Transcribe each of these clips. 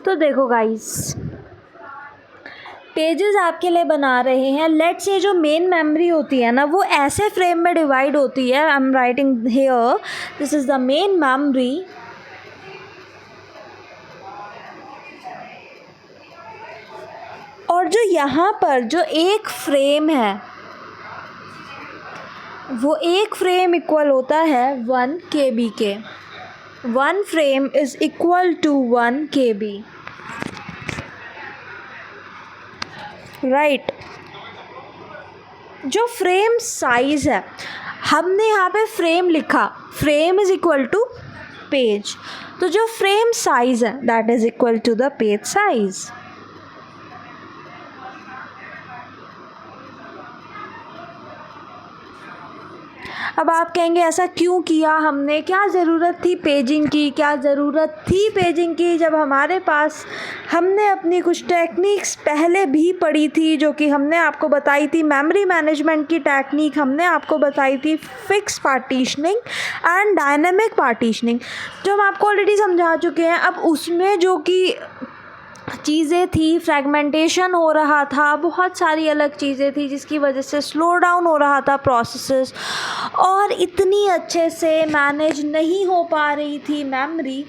तो देखो guys, pages आपके लिए बना रहे हैं। लेट से जो मेन मेमोरी होती है ना, वो ऐसे फ्रेम में डिवाइड होती है। I am writing here, this is the main memory. और जो यहाँ पर जो एक फ्रेम है, वो एक फ्रेम इक्वल होता है 1 KB के। 1 frame is equal to 1 KB, right. जो फ्रेम साइज़ है, हमने यहाँ पे फ्रेम लिखा, frame is equal to page, तो जो फ्रेम साइज़ है that is equal to the page size. अब आप कहेंगे ऐसा क्यों किया हमने, क्या ज़रूरत थी पेजिंग की, क्या ज़रूरत थी पेजिंग की, जब हमारे पास हमने अपनी कुछ टेक्निक्स पहले भी पढ़ी थी, जो कि हमने आपको बताई थी। मेमोरी मैनेजमेंट की टेक्निक हमने आपको बताई थी, fix partitioning and dynamic partitioning, जो हम आपको ऑलरेडी समझा चुके हैं। अब उसमें जो कि चीज़ें थी, फ्रैगमेंटेशन हो रहा था, बहुत सारी अलग चीज़ें थी, जिसकी वजह से स्लो डाउन हो रहा था प्रोसेसेस, और इतनी अच्छे से मैनेज नहीं हो पा रही थी मेमोरी।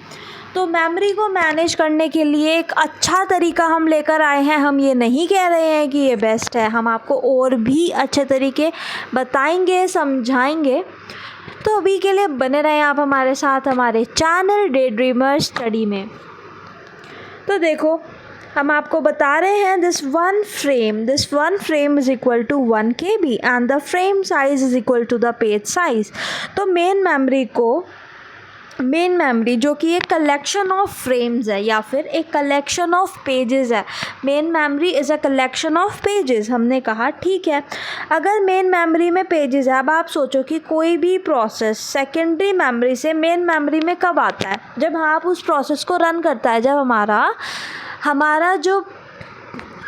तो मेमोरी को मैनेज करने के लिए एक अच्छा तरीका हम लेकर आए हैं। हम ये नहीं कह रहे हैं कि ये बेस्ट है, हम आपको और भी अच्छे तरीके बताएंगे, समझाएंगे। तो अभी के लिए बने रहें आप हमारे साथ, हमारे चैनल डे ड्रीमर स्टडी में। तो देखो, हम आपको बता रहे हैं this one frame is equal to 1 KB and the frame size is equal to the page size. तो मेन मेमोरी जो कि एक कलेक्शन ऑफ फ्रेम्स है या फिर एक कलेक्शन ऑफ पेजेस है। Main memory is a collection of pages. हमने कहा ठीक है, अगर मेन मेमोरी में पेजेस है, अब आप सोचो कि कोई भी प्रोसेस सेकेंडरी मेमोरी से मेन मेमोरी में कब आता है, जब आप उस प्रोसेस को रन करता है, जब हमारा जो,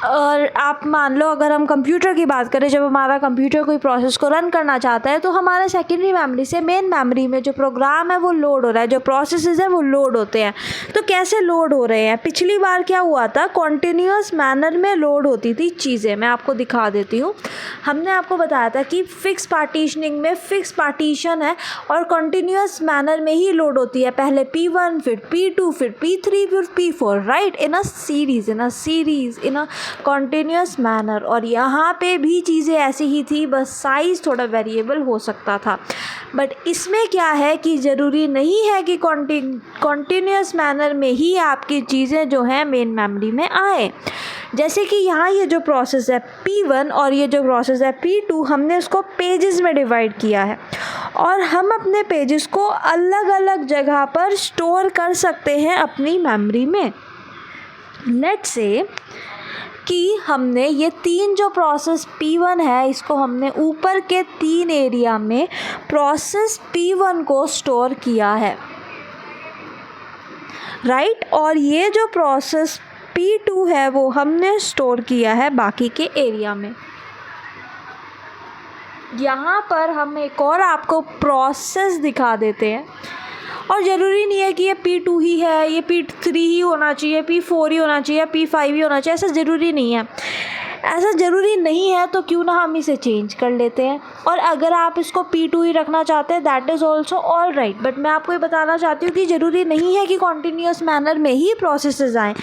और आप मान लो अगर हम कंप्यूटर की बात करें, जब हमारा कंप्यूटर कोई प्रोसेस को रन करना चाहता है, तो हमारा सेकेंडरी मेमोरी से मेन मेमोरी में जो प्रोग्राम है वो लोड हो रहा है, जो प्रोसेसेस है वो लोड होते हैं। तो कैसे लोड हो रहे हैं, पिछली बार क्या हुआ था, कॉन्टिन्यूस मैनर में लोड होती थी चीज़ें। मैं आपको दिखा देती हूँ। हमने आपको बताया था कि फिक्स पार्टीशनिंग में फिक्स पार्टीशन है और कॉन्टिन्यूस मैनर में ही लोड होती है, पहले P1, फिर P2, फिर P3, फिर P4, right, in a series in a continuous manner. और यहाँ पे भी चीज़ें ऐसी ही थी, बस साइज़ थोड़ा वेरिएबल हो सकता था। बट इसमें क्या है कि ज़रूरी नहीं है कि कॉन्टिन्यूस मैनर में ही आपकी चीज़ें जो हैं मेन मेमोरी में आए। जैसे कि यहाँ ये जो प्रोसेस है P1 और ये जो प्रोसेस है P2, हमने उसको पेजेस में डिवाइड किया है और हम अपने पेजेस को अलग अलग जगह पर स्टोर कर सकते हैं अपनी मेमोरी में। लेट्स से कि हमने ये तीन जो प्रोसेस P1 है, इसको हमने ऊपर के 3 एरिया में प्रोसेस P1 को स्टोर किया है, राइट। और ये जो प्रोसेस P2 है वो हमने स्टोर किया है बाकी के एरिया में। यहाँ पर हम एक और आपको प्रोसेस दिखा देते हैं, और ज़रूरी नहीं है कि ये P2 ही है, ये P3 ही होना चाहिए, P4 ही होना चाहिए, P5 ही होना चाहिए, ऐसा ज़रूरी नहीं है। ऐसा ज़रूरी नहीं है तो क्यों ना हम इसे चेंज कर लेते हैं, और अगर आप इसको P2 ही रखना चाहते हैं that is also all right. But मैं आपको ये बताना चाहती हूँ कि ज़रूरी नहीं है कि कॉन्टीन्यूस मैनर में ही प्रोसेसेस आएँ।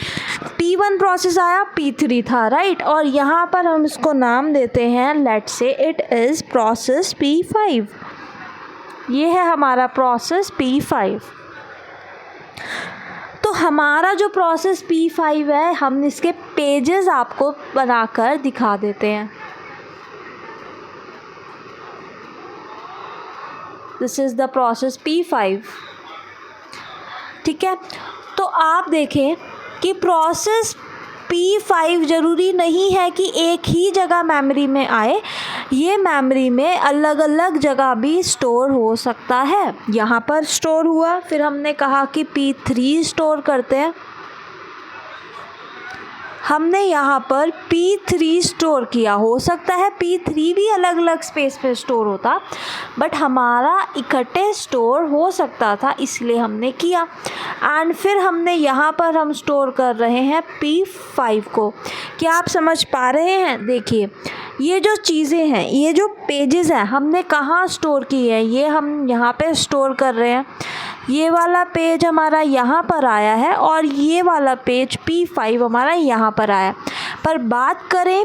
P1 प्रोसेस आया, P3 था, राइट, और यहाँ पर हम इसको नाम देते हैं, let's say it is process P5। ये है हमारा प्रोसेस P5। तो हमारा जो प्रोसेस P5 है, हम इसके पेजेस आपको बनाकर दिखा देते हैं। This is the process P5, ठीक है। तो आप देखें कि प्रोसेस P5 ज़रूरी नहीं है कि एक ही जगह मेमोरी में आए, ये मेमोरी में अलग अलग जगह भी स्टोर हो सकता है। यहाँ पर स्टोर हुआ, फिर हमने कहा कि P3 स्टोर करते हैं, हमने यहाँ पर P3 स्टोर किया। हो सकता है P3 भी अलग अलग स्पेस पे स्टोर होता, बट हमारा इकट्ठे स्टोर हो सकता था, इसलिए हमने किया। एंड फिर हमने यहाँ पर हम स्टोर कर रहे हैं P5 को। क्या आप समझ पा रहे हैं? देखिए ये जो चीज़ें हैं, ये जो पेजेस हैं, हमने कहाँ स्टोर किए हैं, ये हम यहाँ पे स्टोर कर रहे हैं। ये वाला पेज हमारा यहाँ पर आया है और ये वाला पेज P5 हमारा यहाँ पर आया। पर बात करें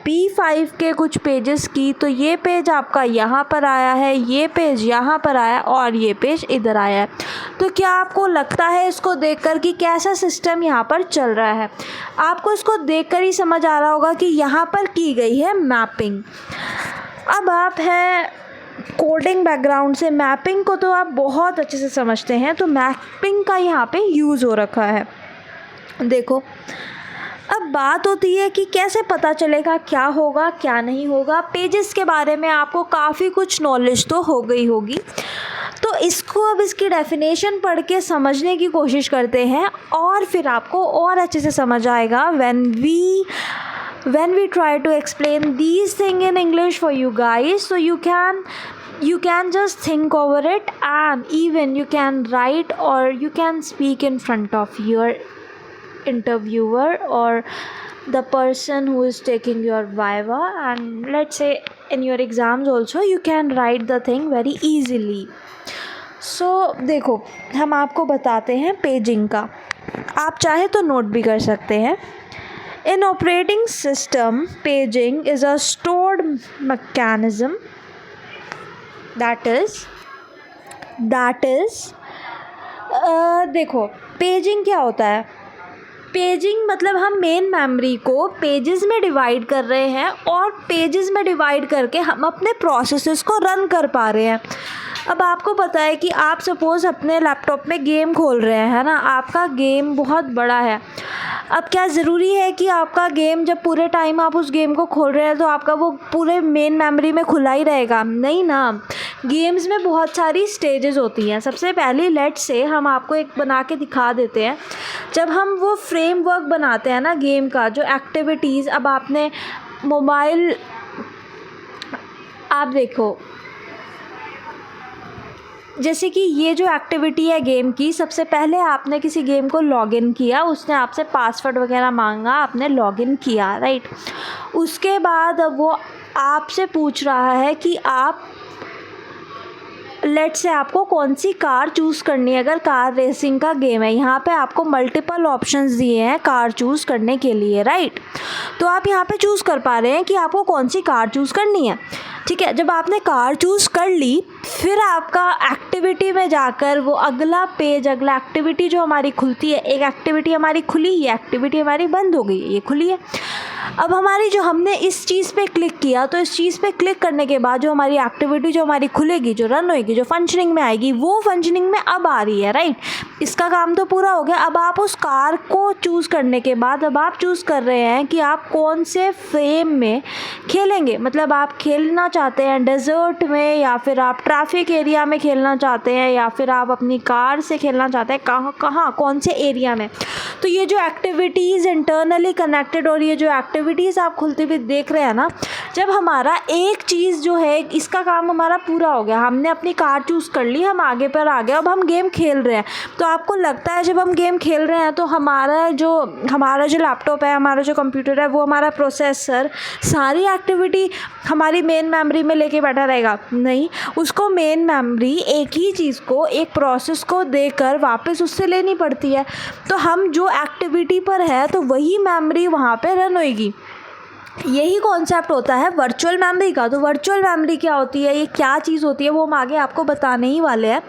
P5 के कुछ पेजेस की, तो ये पेज आपका यहाँ पर आया है, ये पेज यहाँ पर आया और ये पेज इधर आया है। तो क्या आपको लगता है इसको देखकर कि कैसा सिस्टम यहाँ पर चल रहा है? आपको इसको देखकर ही समझ आ रहा होगा कि यहाँ पर की गई है मैपिंग। अब आप हैं कोडिंग बैकग्राउंड से, मैपिंग को तो आप बहुत अच्छे से समझते हैं, तो मैपिंग का यहाँ पे यूज़ हो रखा है। देखो अब बात होती है कि कैसे पता चलेगा क्या होगा क्या नहीं होगा। पेजेस के बारे में आपको काफ़ी कुछ नॉलेज तो हो गई होगी, तो इसको अब इसकी डेफिनेशन पढ़ के समझने की कोशिश करते हैं और फिर आपको और अच्छे से समझ आएगा when we try to explain these things in English for you guys, so you can just think over it, and even you can write or you can speak in front of your interviewer or the person who is taking your viva, and let's say in your exams also you can write the thing very easily. So देखो हम आपको बताते हैं paging का, आप चाहे तो note भी कर सकते हैं। In operating system, paging is a stored mechanism that is देखो पेजिंग क्या होता है? पेजिंग मतलब हम मेन मेमोरी को पेजेस में डिवाइड कर रहे हैं और पेजेस में डिवाइड करके हम अपने प्रोसेसेस को रन कर पा रहे हैं। अब आपको पता है कि आप सपोज़ अपने लैपटॉप में गेम खोल रहे हैं, है ना, आपका गेम बहुत बड़ा है। अब क्या ज़रूरी है कि आपका गेम जब पूरे टाइम आप उस गेम को खोल रहे हैं तो आपका वो पूरे मेन मेमोरी में खुला ही रहेगा? नहीं ना, गेम्स में बहुत सारी स्टेजेस होती हैं। सबसे पहले लेट से हम आपको एक बना के दिखा देते हैं। जब हम वो फ्रेमवर्क बनाते हैं ना गेम का, जो एक्टिविटीज़, अब आपने मोबाइल, आप देखो जैसे कि ये जो एक्टिविटी है गेम की, सबसे पहले आपने किसी गेम को लॉगिन किया, उसने आपसे पासवर्ड वगैरह मांगा, आपने लॉगिन किया, राइट। उसके बाद अब वो आपसे पूछ रहा है कि आप लेट से आपको कौन सी कार चूज़ करनी है। अगर कार रेसिंग का गेम है, यहाँ पे आपको मल्टीपल ऑप्शंस दिए हैं कार चूज़ करने के लिए, राइट। तो आप यहाँ पे चूज़ कर पा रहे हैं कि आपको कौन सी कार चूज़ करनी है, ठीक है। जब आपने कार चूज़ कर ली, फिर आपका एक्टिविटी में जाकर वो अगला पेज, अगला एक्टिविटी जो हमारी खुलती है, एक एक्टिविटी हमारी खुली, ये एक्टिविटी हमारी बंद हो गई, ये खुली है। अब हमारी जो हमने इस चीज़ पे क्लिक किया, तो इस चीज़ पे क्लिक करने के बाद जो हमारी एक्टिविटी जो हमारी खुलेगी, जो रन होएगी, जो फंक्शनिंग में आएगी, वो फंक्शनिंग में अब आ रही है, राइट। इसका काम तो पूरा हो गया। अब आप उस कार को चूज़ करने के बाद अब आप चूज़ कर रहे हैं कि आप कौन से फ्रेम में खेलेंगे। मतलब आप खेलना चाहते हैं डेजर्ट में, या फिर आप ट्रैफिक एरिया में खेलना चाहते हैं, या फिर आप अपनी कार से खेलना चाहते हैं, कहाँ कौन से एरिया में। तो ये जो एक्टिविटीज़ इंटरनली कनेक्टेड और ये जो एक्टिविटीज़ आप खुलते हुए देख रहे हैं ना, जब हमारा एक चीज़ जो है, इसका काम हमारा पूरा हो गया, हमने अपनी कार चूज़ कर ली, हम आगे पर आ गए, अब हम गेम खेल रहे हैं। तो आपको लगता है जब हम गेम खेल रहे हैं तो हमारा जो लैपटॉप है, हमारा जो कंप्यूटर है, वो हमारा प्रोसेसर सारी एक्टिविटी हमारी मेन मेमोरी में लेके बैठा रहेगा? नहीं, उसको मेन मेमोरी एक ही चीज़ को, एक प्रोसेस को देकर वापस उससे लेनी पड़ती है। तो हम जो एक्टिविटी पर है तो वही मेमोरी वहाँ पे रन होएगी। यही कॉन्सेप्ट होता है वर्चुअल मेमोरी का। तो वर्चुअल मेमोरी क्या होती है, ये क्या चीज़ होती है, वो हम आगे आपको बताने ही वाले हैं,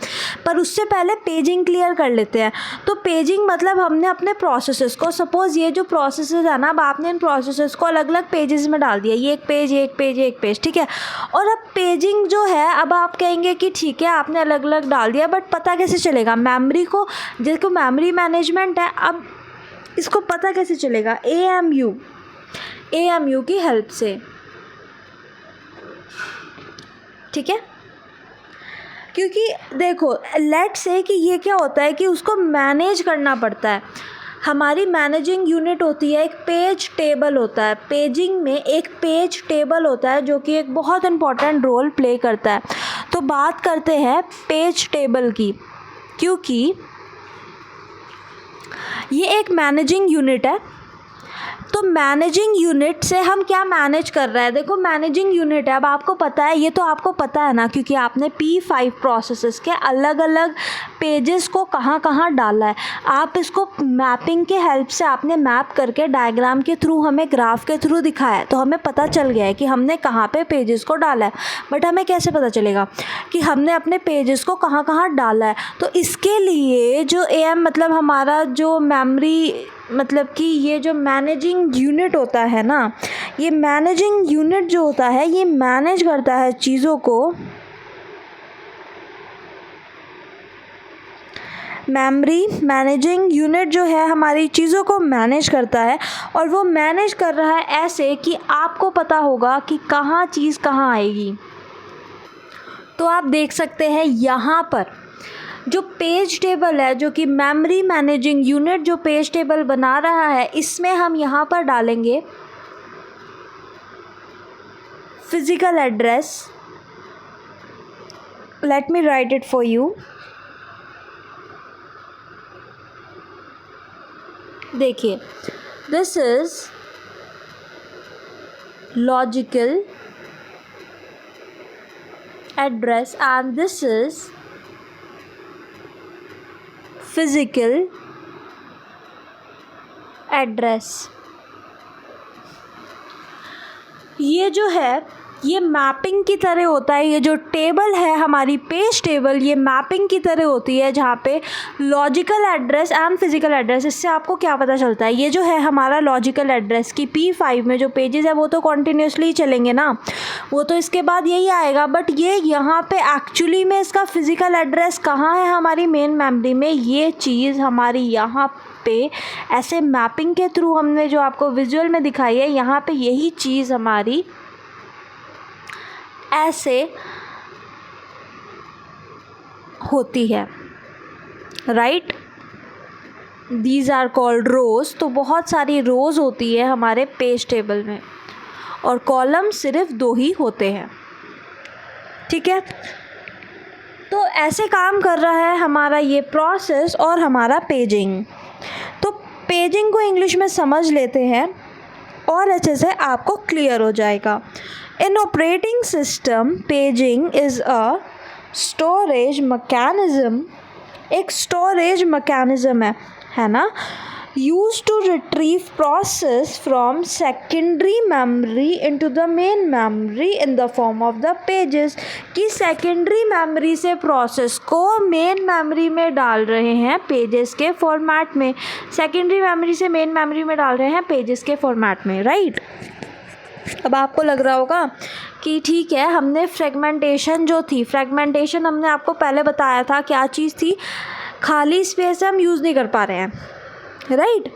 पर उससे पहले पेजिंग क्लियर कर लेते हैं। तो पेजिंग मतलब हमने अपने प्रोसेसेस को, सपोज़ ये जो प्रोसेसेस है ना, अब आपने इन प्रोसेसेस को अलग अलग पेजेस में डाल दिया, ये एक पेज, ये एक पेज, ये एक पेज, ठीक है। और अब पेजिंग जो है, अब आप कहेंगे कि ठीक है आपने अलग अलग डाल दिया, बट पता कैसे चलेगा मेमोरी को, जिसको मेमोरी मैनेजमेंट है, अब इसको पता कैसे चलेगा? AMU की हेल्प से, ठीक है। क्योंकि देखो लेट से कि ये क्या होता है कि उसको मैनेज करना पड़ता है। हमारी मैनेजिंग यूनिट होती है, एक पेज टेबल होता है, पेजिंग में एक पेज टेबल होता है जो कि एक बहुत इम्पॉर्टेंट रोल प्ले करता है। तो बात करते हैं पेज टेबल की, क्योंकि ये एक मैनेजिंग यूनिट है। तो मैनेजिंग यूनिट से हम क्या मैनेज कर रहे हैं, देखो मैनेजिंग यूनिट है, अब आपको पता है, ये तो आपको पता है ना, क्योंकि आपने P5 प्रोसेसेस के अलग अलग पेजेस को कहाँ कहाँ डाला है। आप इसको मैपिंग के हेल्प से आपने मैप करके डायग्राम के थ्रू, हमें ग्राफ के थ्रू दिखाया है, तो हमें पता चल गया है कि हमने कहाँ पे पेजेस को डाला है। बट हमें कैसे पता चलेगा कि हमने अपने पेजेस को कहाँ कहाँ डाला है? तो इसके लिए जो AM मतलब हमारा जो मेमोरी, मतलब कि ये जो मैनेजिंग यूनिट होता है ना, ये मैनेजिंग यूनिट जो होता है ये मैनेज करता है चीज़ों को। मेमोरी मैनेजिंग यूनिट जो है हमारी चीज़ों को मैनेज करता है, और वो मैनेज कर रहा है ऐसे कि आपको पता होगा कि कहाँ चीज़ कहाँ आएगी। तो आप देख सकते हैं यहाँ पर जो पेज टेबल है, जो कि मेमोरी मैनेजिंग यूनिट जो पेज टेबल बना रहा है, इसमें हम यहाँ पर डालेंगे physical address. Let me write it for you. देखिए, this is logical address and this is physical address. ये जो है ये मैपिंग की तरह होता है। ये जो टेबल है हमारी पेज टेबल, ये मैपिंग की तरह होती है, जहाँ पे logical address and physical address. इससे आपको क्या पता चलता है, ये जो है हमारा लॉजिकल एड्रेस की P5 में जो पेजेस है वो तो कॉन्टिन्यूसली चलेंगे ना, वो तो इसके बाद यही आएगा। बट ये यहाँ पे एक्चुअली में इसका फिजिकल एड्रेस कहाँ है हमारी मेन मेमोरी में, ये चीज़ हमारी यहाँ पे ऐसे मैपिंग के थ्रू हमने जो आपको विजुअल में दिखाई है, यहाँ पे यही चीज़ हमारी ऐसे होती है, राइट। दीज आर कॉल्ड रोज़। तो बहुत सारी रोज़ होती है हमारे पेज टेबल में, और कॉलम सिर्फ 2 ही होते हैं, ठीक है। तो ऐसे काम कर रहा है हमारा ये प्रोसेस और हमारा पेजिंग। तो पेजिंग को इंग्लिश में समझ लेते हैं और अच्छे से आपको क्लियर हो जाएगा। In operating system, paging is a storage mechanism, एक storage mechanism है ना, used to retrieve process from secondary memory into the main memory in the form of the pages। कि secondary memory से process को main memory में डाल रहे हैं pages के format में, secondary memory से main memory में डाल रहे हैं pages के format में, right। अब आपको लग रहा होगा कि ठीक है, हमने फ्रेगमेंटेशन जो थी, फ्रेगमेंटेशन हमने आपको पहले बताया था क्या चीज़ थी, खाली स्पेस हम यूज़ नहीं कर पा रहे हैं, राइट।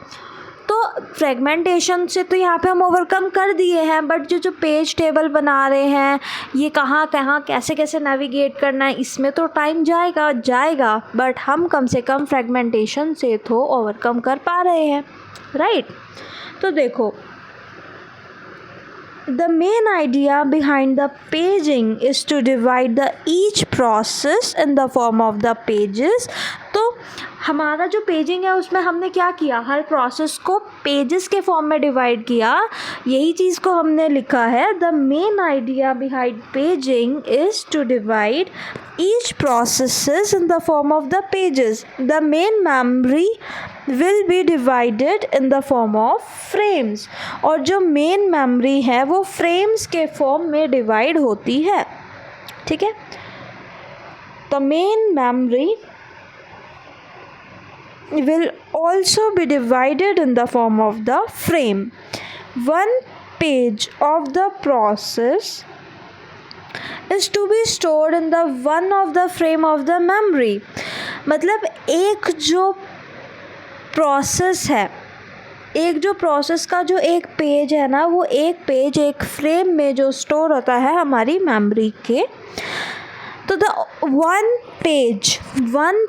तो फ्रेगमेंटेशन से तो यहाँ पे हम ओवरकम कर दिए हैं, बट जो पेज टेबल बना रहे हैं, ये कहाँ कहाँ कैसे कैसे नेविगेट करना है, इसमें तो टाइम जाएगा, बट हम कम से कम फ्रेगमेंटेशन से तो ओवरकम कर पा रहे हैं, राइट। तो देखो, the main idea behind the paging is to divide each process in the form of the pages। तो हमारा जो पेजिंग है उसमें हमने क्या किया, हर प्रोसेस को पेजेस के फॉर्म में डिवाइड किया, यही चीज़ को हमने लिखा है। The main idea behind paging is to divide each processes in the form of the pages। The main memory will be divided in the form of frames। और जो main memory है वो frames के form में divide होती है, ठीक है। The main memory will also be divided in the form of the frame। One page of the process is to be stored in the one of the frame of the memory। मतलब एक जो process है, एक जो process का जो एक page है ना, वो एक पेज एक फ्रेम में जो स्टोर होता है हमारी मेमोरी के। तो द वन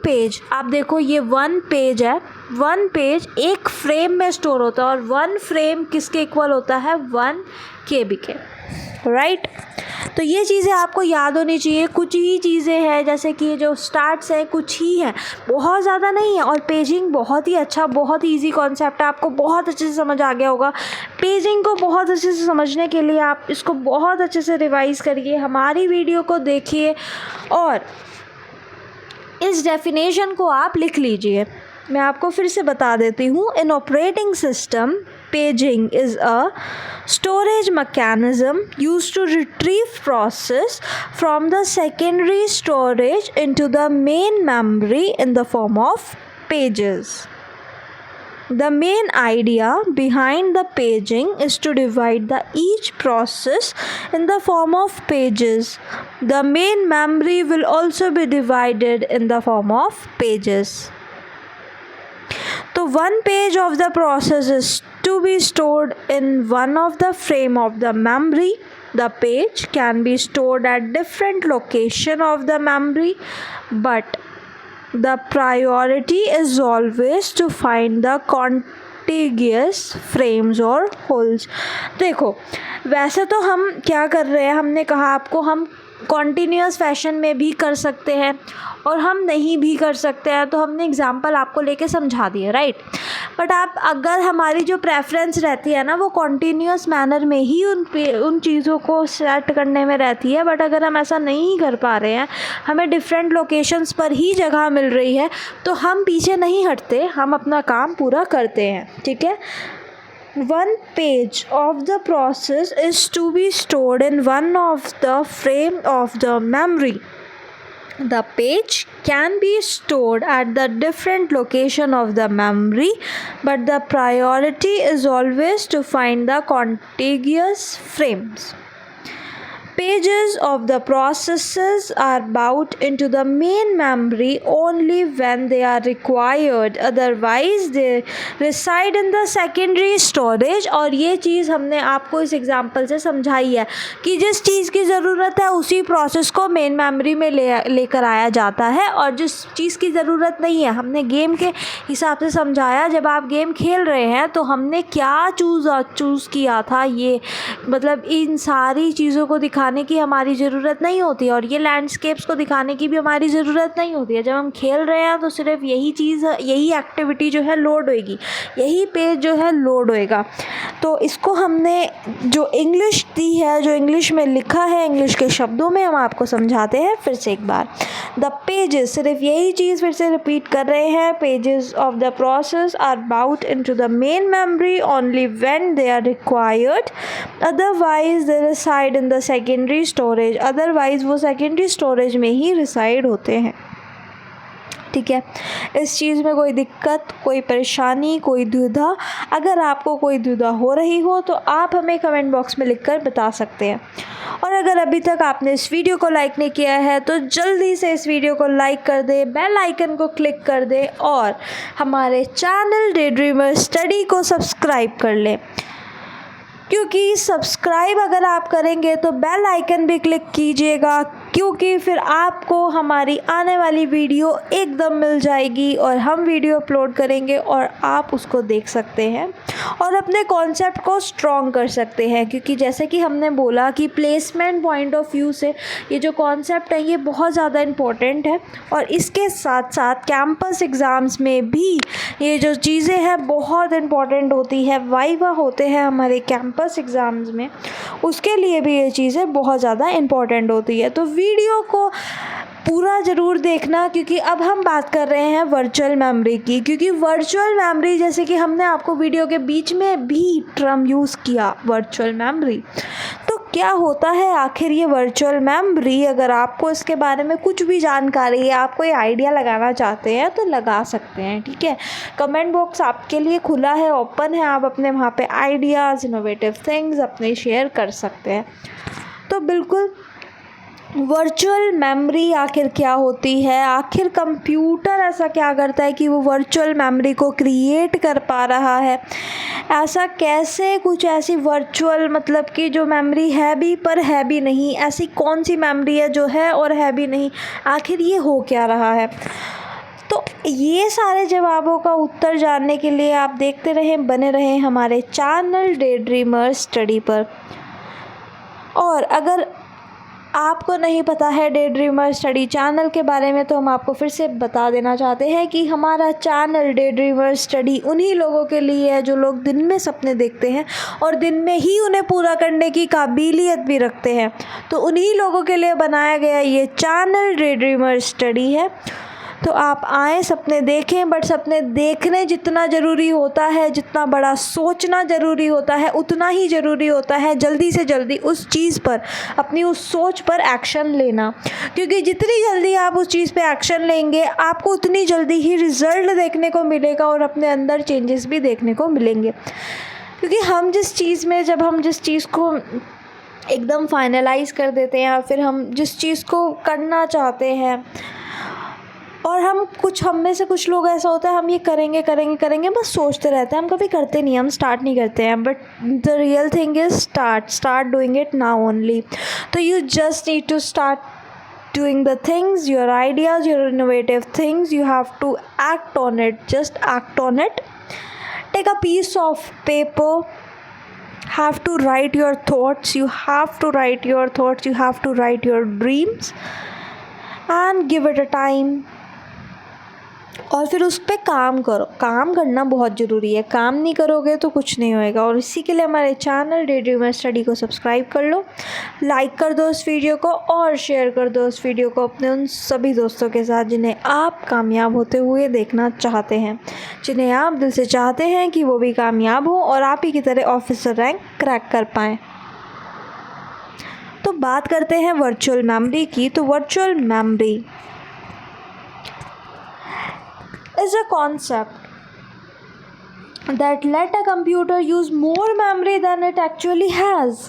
पेज आप देखो, ये 1 पेज है, 1 पेज एक फ्रेम में स्टोर होता है और 1 फ्रेम किसके इक्वल होता है, 1 KB के, राइट। तो ये चीज़ें आपको याद होनी चाहिए। कुछ ही चीज़ें हैं जैसे कि जो स्टार्ट्स हैं कुछ ही हैं, बहुत ज़्यादा नहीं है। और पेजिंग बहुत ही अच्छा, बहुत ही ईजी कॉन्सेप्ट है, आपको बहुत अच्छे से समझ आ गया होगा। पेजिंग को बहुत अच्छे से समझने के लिए आप इसको बहुत अच्छे से रिवाइज़ करिए, हमारी वीडियो को देखिए और इस डेफिनेशन को आप लिख लीजिए। मैं आपको फिर से बता देती हूँ। In operating system, paging is a storage mechanism used to retrieve process from the secondary storage into the main memory in the form of pages. The main idea behind the paging is to divide each process in the form of pages. The main memory will also be divided in the form of pages. So 1 page of the process is to be stored in one of the frame of the memory. The page can be stored at different location of the memory, but the priority is always to find the contiguous frames or holes. देखो, वैसे तो हम क्या कर रहे हैं, हमने कहा आपको हम कॉन्टीन्यूअस फैशन में भी कर सकते हैं और हम नहीं भी कर सकते हैं, तो हमने एग्जांपल आपको लेके समझा दिया, राइट। बट आप अगर हमारी जो प्रेफरेंस रहती है ना वो कॉन्टीन्यूअस मैनर में ही उन चीज़ों को सेट करने में रहती है। बट अगर हम ऐसा नहीं कर पा रहे हैं, हमें डिफरेंट लोकेशंस पर ही जगह मिल रही है, तो हम पीछे नहीं हटते, हम अपना काम पूरा करते हैं, ठीक है। 1 page of the process is to be stored in one of the frame of the memory. The page can be stored at the different location of the memory, but the priority is always to find the contiguous frames. Pages of the processes are brought into the main memory only when they are required, otherwise they reside in the secondary storage. और ये चीज़ हमने आपको इस example से समझाई है कि जिस चीज़ की ज़रूरत है उसी प्रोसेस को मेन मेमोरी में लेकर आया जाता है, और जिस चीज़ की ज़रूरत नहीं है हमने गेम के हिसाब से समझाया। जब आप गेम खेल रहे हैं तो हमने क्या चूज़ किया था, ये मतलब इन सारी चीज़ों को दिखाने की हमारी ज़रूरत नहीं होती, और ये लैंडस्केप्स को दिखाने की भी हमारी ज़रूरत नहीं होती है। जब हम खेल रहे हैं तो सिर्फ यही चीज़, यही एक्टिविटी जो है लोड होएगी, यही पेज जो है लोड होएगा। तो इसको हमने जो इंग्लिश दी है, जो इंग्लिश में लिखा है, इंग्लिश के शब्दों में हम आपको समझाते हैं फिर से एक बार। द पेजेस, सिर्फ यही चीज़ फिर से रिपीट कर रहे हैं। Pages of the process are bought into the main memory only when they are required, otherwise they reside in the secondary storage. Otherwise वो सेकेंडरी स्टोरेज में ही रिसाइड होते हैं, ठीक है। इस चीज़ में कोई दिक्कत, कोई परेशानी, कोई दुविधा, अगर आपको कोई दुविधा हो रही हो तो आप हमें कमेंट बॉक्स में लिखकर बता सकते हैं। और अगर अभी तक आपने इस वीडियो को लाइक नहीं किया है तो जल्दी से इस वीडियो को लाइक कर दे, बेल आइकन को क्लिक कर दे और हमारे चैनल डे ड्रीमर स्टडी को सब्सक्राइब कर ले, क्योंकि सब्सक्राइब अगर आप करेंगे तो बेल आइकन भी क्लिक कीजिएगा, क्योंकि फिर आपको हमारी आने वाली वीडियो एकदम मिल जाएगी और हम वीडियो अपलोड करेंगे और आप उसको देख सकते हैं और अपने कॉन्सेप्ट को स्ट्रॉन्ग कर सकते हैं। क्योंकि जैसे कि हमने बोला कि प्लेसमेंट पॉइंट ऑफ व्यू से ये जो कॉन्सेप्ट है ये बहुत ज़्यादा इम्पोर्टेंट है, और इसके साथ साथ कैंपस एग्ज़ाम्स में भी ये जो चीज़ें हैं बहुत इम्पोर्टेंट होती है। वाइवा होते हैं हमारे कैंपस एग्ज़ाम्स में, उसके लिए भी ये चीज़ें बहुत ज़्यादा इम्पोर्टेंट होती है। तो वीडियो को पूरा ज़रूर देखना, क्योंकि अब हम बात कर रहे हैं वर्चुअल मेमोरी की। क्योंकि वर्चुअल मेमोरी, जैसे कि हमने आपको वीडियो के बीच में भी टर्म यूज़ किया वर्चुअल मेमोरी, तो क्या होता है आखिर ये वर्चुअल मेमोरी? अगर आपको इसके बारे में कुछ भी जानकारी है, आप कोई आइडिया लगाना चाहते हैं तो लगा सकते हैं, ठीक है। कमेंट बॉक्स आपके लिए खुला है, ओपन है, आप अपने वहाँ पे आइडियाज़, इनोवेटिव थिंग्स अपने शेयर कर सकते हैं। तो बिल्कुल वर्चुअल मेमोरी आखिर क्या होती है, आखिर कंप्यूटर ऐसा क्या करता है कि वो वर्चुअल मेमोरी को क्रिएट कर पा रहा है, ऐसा कैसे, कुछ ऐसी वर्चुअल मतलब कि जो मेमोरी है भी पर है भी नहीं, ऐसी कौन सी मेमोरी है जो है और है भी नहीं, आखिर ये हो क्या रहा है। तो ये सारे जवाबों का उत्तर जानने के लिए आप देखते रहें, बने रहें हमारे चैनल डे ड्रीमर स्टडी पर। और अगर आपको नहीं पता है डे ड्रीमर स्टडी चैनल के बारे में, तो हम आपको फिर से बता देना चाहते हैं कि हमारा चैनल डे ड्रीमर स्टडी उन्हीं लोगों के लिए है जो लोग दिन में सपने देखते हैं और दिन में ही उन्हें पूरा करने की काबिलियत भी रखते हैं। तो उन्हीं लोगों के लिए बनाया गया ये चैनल डे ड्रीमर स्टडी है। तो आप आएँ, सपने देखें, बट सपने देखने जितना ज़रूरी होता है, जितना बड़ा सोचना ज़रूरी होता है, उतना ही ज़रूरी होता है जल्दी से जल्दी उस चीज़ पर, अपनी उस सोच पर एक्शन लेना। क्योंकि जितनी जल्दी आप उस चीज़ पे एक्शन लेंगे, आपको उतनी जल्दी ही रिज़ल्ट देखने को मिलेगा और अपने अंदर चेंजेस भी देखने को मिलेंगे। क्योंकि हम जिस चीज़ को एकदम फाइनलाइज़ कर देते हैं, या फिर हम जिस चीज़ को करना चाहते हैं, और हम में से कुछ लोग ऐसा होता है, हम ये करेंगे बस सोचते रहते हैं, हम कभी करते नहीं, हम स्टार्ट नहीं करते हैं। But the real thing is start doing it now only. तो you just need to start doing the things, your ideas, your innovative things. You have to act on it. Just act on it. Take a piece of paper. Have to write your thoughts. You have to write your thoughts. You have to write your dreams. And give it a time. और फिर उस पर काम करो। काम करना बहुत ज़रूरी है, काम नहीं करोगे तो कुछ नहीं होएगा। और इसी के लिए हमारे चैनल डे ड्रीमर स्टडी को सब्सक्राइब कर लो, लाइक कर दो इस वीडियो को, और शेयर कर दो इस वीडियो को अपने उन सभी दोस्तों के साथ जिन्हें आप कामयाब होते हुए देखना चाहते हैं, जिन्हें आप दिल से चाहते हैं कि वो भी कामयाब हो और आप ही की तरह ऑफिसर रैंक क्रैक कर पाएँ। तो बात करते हैं वर्चुअल मेमोरी की। तो virtual memory is a concept that let a computer use more memory than it actually has।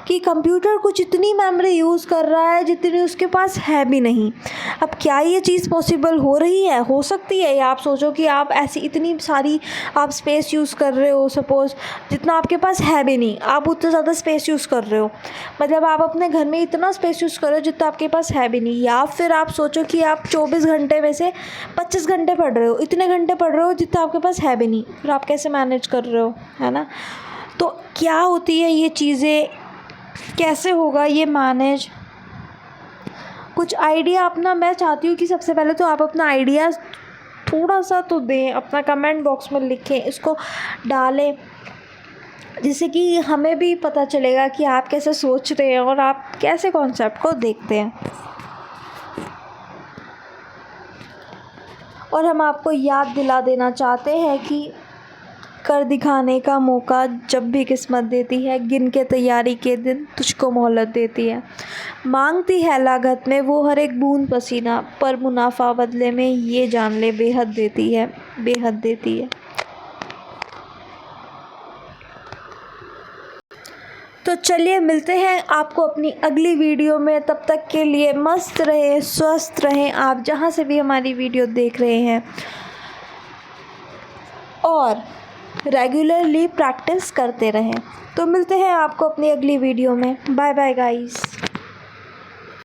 कि कंप्यूटर कुछ इतनी मेमोरी यूज़ कर रहा है जितनी उसके पास है भी नहीं। अब क्या ये चीज़ पॉसिबल हो रही है? हो सकती है। या आप सोचो कि आप ऐसी इतनी सारी आप स्पेस यूज़ कर रहे हो, सपोज़ जितना आपके पास है भी नहीं, आप उतना ज़्यादा स्पेस यूज़ कर रहे हो, मतलब आप अपने घर में इतना स्पेस यूज़ कर रहे हो जितना आपके पास है भी नहीं। या फिर आप सोचो कि आप 24 घंटे में से 25 घंटे पढ़ रहे हो, इतने घंटे पढ़ रहे हो जितना आपके पास है भी नहीं, फिर आप कैसे मैनेज कर रहे हो, है ना? तो क्या होती है ये चीज़ें, कैसे होगा ये मैनेज? कुछ आइडिया अपना, मैं चाहती हूँ कि सबसे पहले तो आप अपना आइडिया थोड़ा सा तो दें, अपना कमेंट बॉक्स में लिखें, इसको डालें, जिससे कि हमें भी पता चलेगा कि आप कैसे सोच रहे हैं और आप कैसे कॉन्सेप्ट को देखते हैं। और हम आपको याद दिला देना चाहते हैं कि कर दिखाने का मौका जब भी किस्मत देती है, गिन के तैयारी के दिन तुझको मोहलत देती है। मांगती है लागत में वो हर एक बूंद पसीना, पर मुनाफा बदले में ये जान ले बेहद देती है, बेहद देती है। तो चलिए मिलते हैं आपको अपनी अगली वीडियो में। तब तक के लिए मस्त रहें, स्वस्थ रहें, आप जहाँ से भी हमारी वीडियो देख रहे हैं, और रेगुलरली प्रैक्टिस करते रहें। तो मिलते हैं आपको अपनी अगली वीडियो में। Bye bye guys.